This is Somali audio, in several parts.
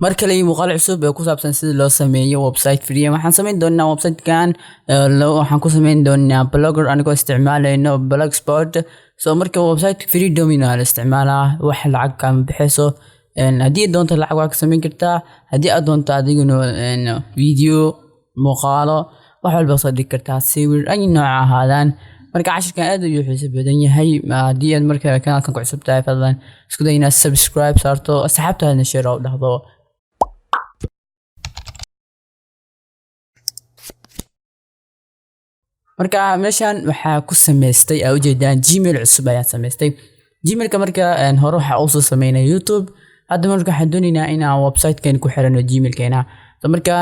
marka la muuqaal cusub ee ku saabsan sida loo sameeyo website free waxaan sameyn doonaa website kan waxaan ku sameyn doonaa blogger anigoo isticmaalayno blogspot soo marka website free domain la isticmaalaa wax lacag ka bixiso hadii doonto lacag waa ka sameyn kartaa hadii aad doonto adiguna video muuqaalo wax walba soo dhig kartaa sawir ay nooc ahaadaan marka cashirkan aad ayuu xiiso badan yahay hadii aad marka kanaalkan ku cusub tahay fadlan isku day inaad subscribe saarto asxaabtaadna share u dhahdo marka meeshan waxa ku sameystay oo jeedaan gmail cusub ayaa sameystay gmailka marka hore waxa uu soo sameeyay youtube hadda marka waxaan doonaynaa in aan website kan ku xirano gmailkeena marka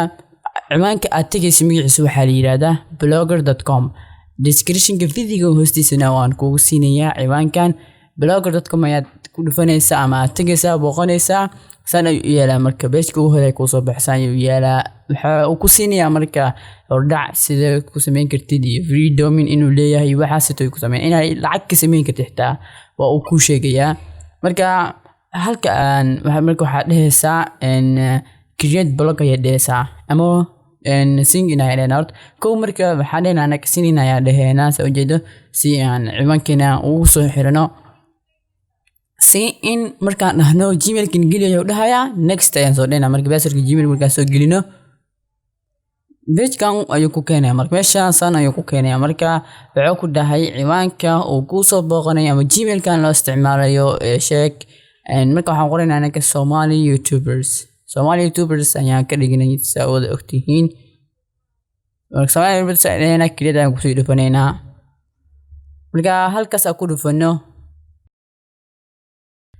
ciwaanka aad tagayso magaciisa waxa la yiraahdaa blogger.com description-ka video hoostiisana waan kugu siinayaa ciwaankan blogger.com ayaad ku dhufanaysaa ama aad tagaysaa booqanaysaa sana yeela marka page-ka ugu hore ku soo baxsan yeela waxa uu ku siinayaa marka hordhac sida ku sameyn kartid iyo free domain inuu leeyahay waxa sidoo ku sameyn inay lacag ka sameyn kartid xitaa waa uu ku sheegayaa marka halka aan waxa dhehaysaa create blog ayaa dhehaysaa ama sing in ay leeyahay ko marka waxa dhehayna ka siinayaa dhehayna soo jeedo si aan ciwaankeena ugu soo xirano si in marka dhahno gmail kin geliyo dhahaya next ayaan soo dhehayna marka password gmail marka soo gelino page kan ayuu ku keenay marka meeshaan ayuu ku keenay marka wuxuu ku dhahay ciwaanka uu ku soo booqanay ama gmail kan loo isticmaalayo sheeg marka waxaan qoraynaa anaka Somali YouTubers ayaan ka dhignay saawada ogtihiin marka Somali YouTubers ayaan create aan ku soo dhufaneynaa marka halkaas aan ku dhufano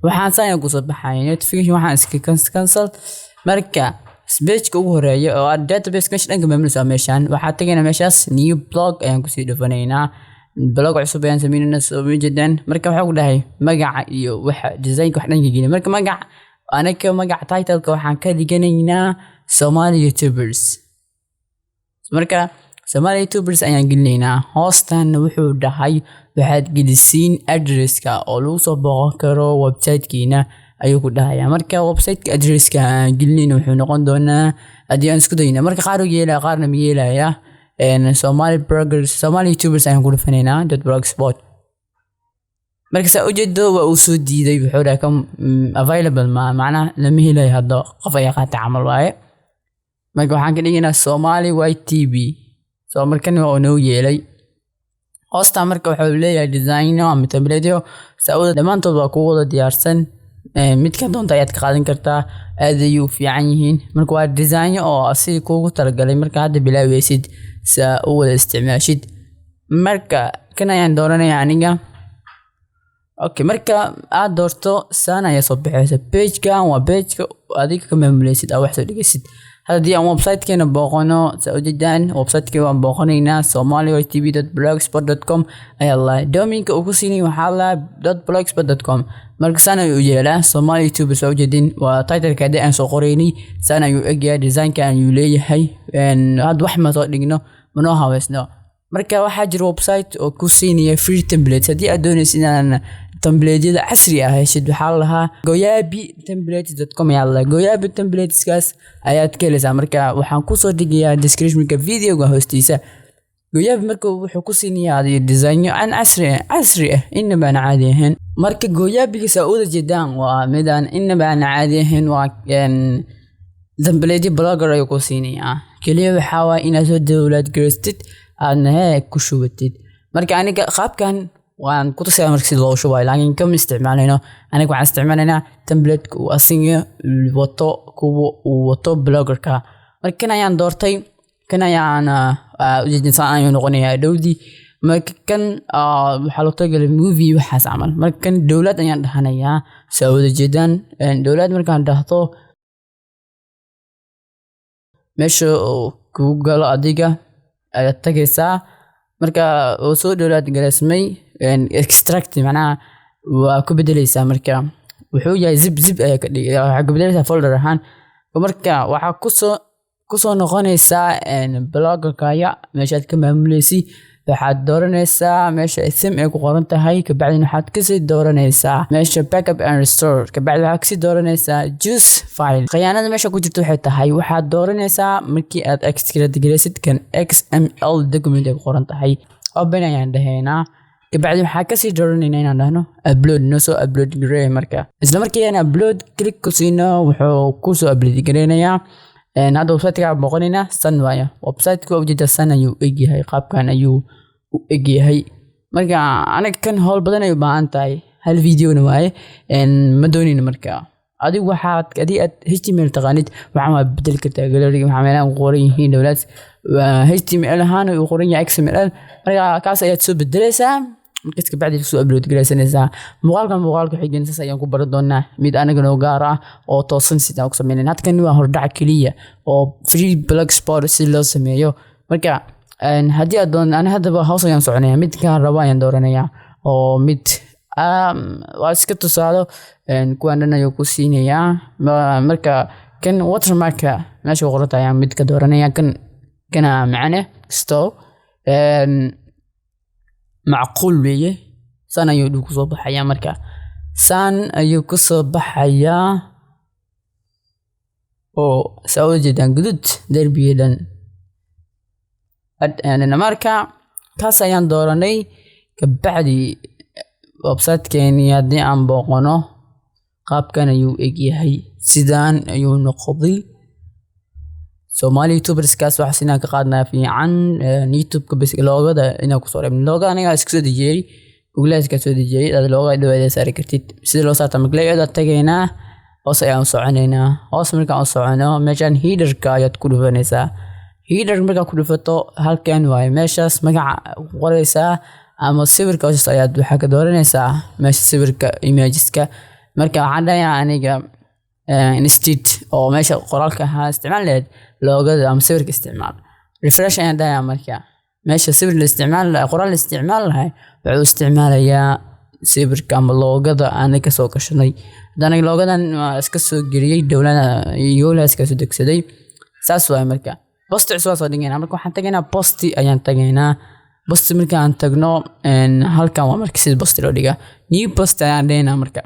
waxaan saan ku soo baxay notification waxaan iska cancel marka page-ka ugu horeeyo oo database kan dhanka maamulka meeshan waxa tagayna meeshaas new blog ayaan ku sii dhufaneynaa blog cusub ayaan sameeynaa soo jeedaan marka waxa ku dhahay magaca iyo waxa design-ka wax dhanka gelin marka magaca title-ka waxaan ka dhiganaynaa Somali YouTubers marka Somali YouTubers ayaan gelinaynaa hoostan wuxuu dhahay waxaad gelisiin address-ka oo lagu soo booqan karo website-kiina ayuu ku dhahayaa marka website-ka address-ka gelinayna wuxuu noqon doonaa hadii aan isku dayno marka qaar uu yeelaa qaarna ma yeelaya Somali YouTubers ayaan ku dhufaneynaa .blogspot marka saa ujeedo waa uu soo diiday wuxuu dhahay kam available macna lama helayo hadda qof ay qaata camal waaye marka waxaan ka dhigaynaa Somali YTB soo markan waa noo yeelay hoosta marka wuxuu leeyahay design ama template saawada dhamaantood waa ku wada diyaarsan mid ka doonta ayaad ka qaadan kartaa aad ayuu fiican yihiin marka waa design oo asii kugu talagalay marka hadda bilaawaysid saa u wada isticmaashid marka kan ayaan dooranayaa aniga okay marka aad doorto sana ayaa soo baxaysa page-kan waa page-ka adiga ka maamulaysid aad wax soo dhigaysid hadii aan website-keena booqano soo jeedaan website-ka waan booqanaynaa somali.tv.blogspot.com ayaa la domain-ka ugu siinay waxa la .blogspot.com marka sana uu yeelaa Somali YouTube soo jeedin waa title-ka aan soo qoraynay sana uu eegaya design-ka ayuu leeyahay had wax ma soo dhigno manoo haweysno marka waxa jira website oo ku siinaya free templates hadii aad doonaysid inaan template-yada casri ah heshid waxa lahaa goyabi.templates.com ayaa la goyabi templateskaas ayaad ka helaysaa marka waxaan ku soo dhigayaa description-ka video-ga hoostiisa goyabi marka wuxuu ku siinayaa design aan casri ah inaba aan caadi ahayn marka goyabiga saawada jeedaan waa midaan inaba aan caadi ahayn waa template blogger ayuu ku siinayaa kaliya waxa waa inaad soo download gareystid aadna ku shubatid marka aniga qaabkan waan ku tusay markii si loo shubay laakiin kama isticmaalayno aniga waxaan isticmaalaynaa template-ka uu asiga wato blogger-ka marka kan ayaan doortay kan ayaan ujeedinsan ayuu noqonayaa dhowdii marka kan waxa loo tagay movie waxaas camal marka kan dowlad ayaan dhahanayaa soo wada jeedaan dowlad markaan dhahdo meesha ku galo adiga ayaad tagaysaa marka oo soo dowlad gareysmay extract macnaha waa ku bedelaysaa marka wuxuu yahay zip ayaa ka dhigay waxa ku bedelaysaa folder ahaan marka waxa ku soo noqonaysaa blogger-ka meeshaad ka maamulaysi waxaad dooranaysaa meesha theme ay ku qoran tahay kabacdina waxaad kasii dooranaysaa meesha backup and restore kabacdi waxaad kasii dooranaysaa choose file khiyaanada meesha ku jirto waxay tahay waxaad dooranaysaa markii aad extract gareysid kan XML document ay ku qoran tahay open ayaan dhahaynaa kabacdi waxaa kasii dooranayna inaan dhahno upload noo soo upload garey marka isla markii aan upload click ku siino wuxuu ku soo upload gareynayaa hadda website-ka boqonina san waayo website-ka ujeeda san ayuu egyahay qaabkan ayuu u egyahay marka anaga kan howl badan ay u baahan tahay hal video-na waaye ma doonina marka adigu waxaad HTML taqaanid waxaa bedel kartaa gallery waxa meelaha qoran yihiin dawlad HTML ahaan uu qoran yahay XML marka kaas ayaad soo bedelaysaa markaas ka bacdi soo upload gareysanaysaa muuqaalka xigeenaysa ayaan ku baran doonaa mid anaga noo gaar ah oo toosan sida ku sameeyay hadkan waa hordhac kaliya oo free blogspot si loo sameeyo marka hadii aad doon ana hadaba hoos ayaan soconayaa mid ka rabo ayaan dooranayaa oo mid waa iska tusaalo kuwan dhan ayuu ku siinayaa marka kan watermark meesha qoran tahay mid ka dooranaya kana macne stop macquul weeye san ayuu ku soo baxaya marka san ayuu ku soo baxaya oo sawjeedan gudud darbiyeedan ana marka taas ayaan dooranay kabacdi website-keeni haddii aan booqano qaabkan ayuu egyahay sidaan ayuu noqday Somali YouTuberskaas waxa sinaa ka qaadnaa fiican YouTube-ka bas loogada inaa ku soo reebno looga aniga iska soo dejiyay Google iska soo dejiyay dad looga dhawaada saari kartid sida loo saarta magleeyada tagaynaa hoos ayaan soconaynaa hoos markaan u socono meeshan header-ka ayaad ku dhufanaysaa header marka ku dhufato halkan waa meeshaas magaca qoraysaa ama sawirka hoos ayaad waxa ka dooranaysaa meesha sawirka imageska marka waxaan dhahayaa aniga instead oo meesha qoraalka ha isticmaaleed loogada ama sawirka isticmaal refresh ayaan dhahayaa marka meesha sawir la isticmaal qoraal la isticmaal lahay wuxuu isticmaalayaa sawirka ama loogada aan ka soo gashanay hadana loogadan iska soo geliyay dawladda Yola iska soo degsaday saas waa marka post cusub soo dhigaynaa marka waxaan tagaynaa post ayaan tagaynaa post marka aan tagno halkan waa marka sida post loo dhiga new post ayaan dhahaynaa marka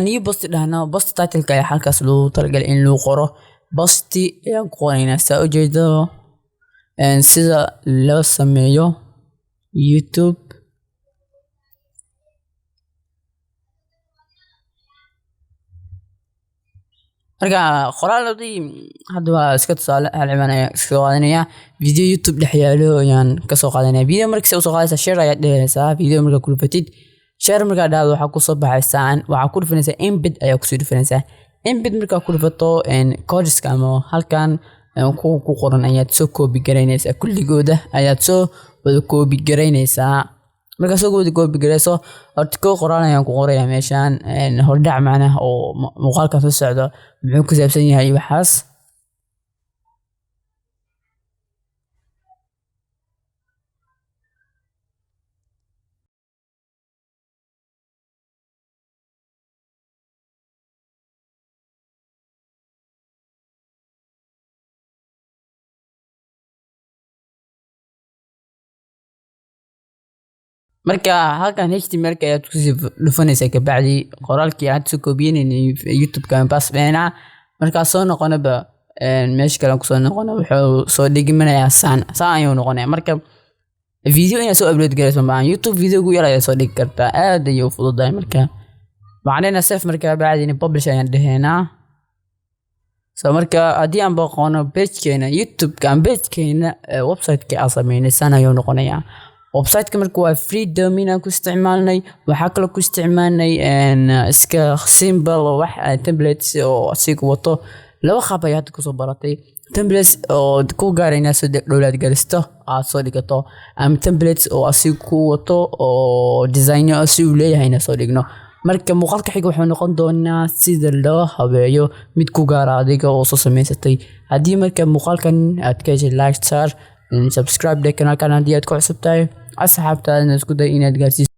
new post dhahno post title-ka ayaa halkaas loo talagalay in loo qoro post ayaan qoraynaa saa ujeedo sida loo sameeyo YouTube marka qoraaladii hadda waa iska tusaale hal cimaan ayaa iska qaadanaya video YouTube dhex yaalo ayaan ka soo qaadanaya video marka soo qaadaysa share ayaad dhehaysaa video marka ku dhufatid share marka dhaado waxa ku soo baxaysaa waxa ku dhufanaysaa embed ayaa ku soo dhufanaysaa embed marka ku dhufato codeska ama halkan ku qoran ayaad soo copy gareynaysaa kulligooda ayaad soo wada copy gareynaysaa marka soo wada copy gareyso article qoran ayaan ku qorayaa meeshan hordhac macnaha oo muuqaalka soo socdo muxuu ku saabsan yahay waxaas marka halkan HTML-ka ayaad ku sii dhufanaysaa kabacdi qoraalkii aad soo koobiyeenay YouTube-ka pass beena marka soo noqonaba meesha kale ku soo noqono wuxuu soo dhigminayaa saan ayuu noqonayaa marka video ina soo upload gareyso ma YouTube video gu yar ayaa soo dhigi kartaa aad ayuu fududahay marka macnaheena save marka bacdina publish ayaan dhahaynaa soo marka haddii aan booqano page-keena YouTube-ka page-keena website-ka aan sameynay saan ayuu noqonayaa website-ka marka waa free domain aan ku isticmaalnay waxa kale ku isticmaalnay iska simple wax templates oo asiga wato laba qaab ayaad ku soo baratay templates oo ku gaarayna soo dawlad galisto aad soo dhigato ama templates oo asiga ku wato oo design si uu leeyahay soo dhigno marka muuqaalka xiga wuxuu noqon doonaa sida loo habeeyo mid ku gaar adiga oo soo sameysatay haddii marka muuqaalkan aad ka heshay like share subscribe kanaalkan haddii aad ku cusub tahay asxaabtaadana isku day inaad gaarsiiso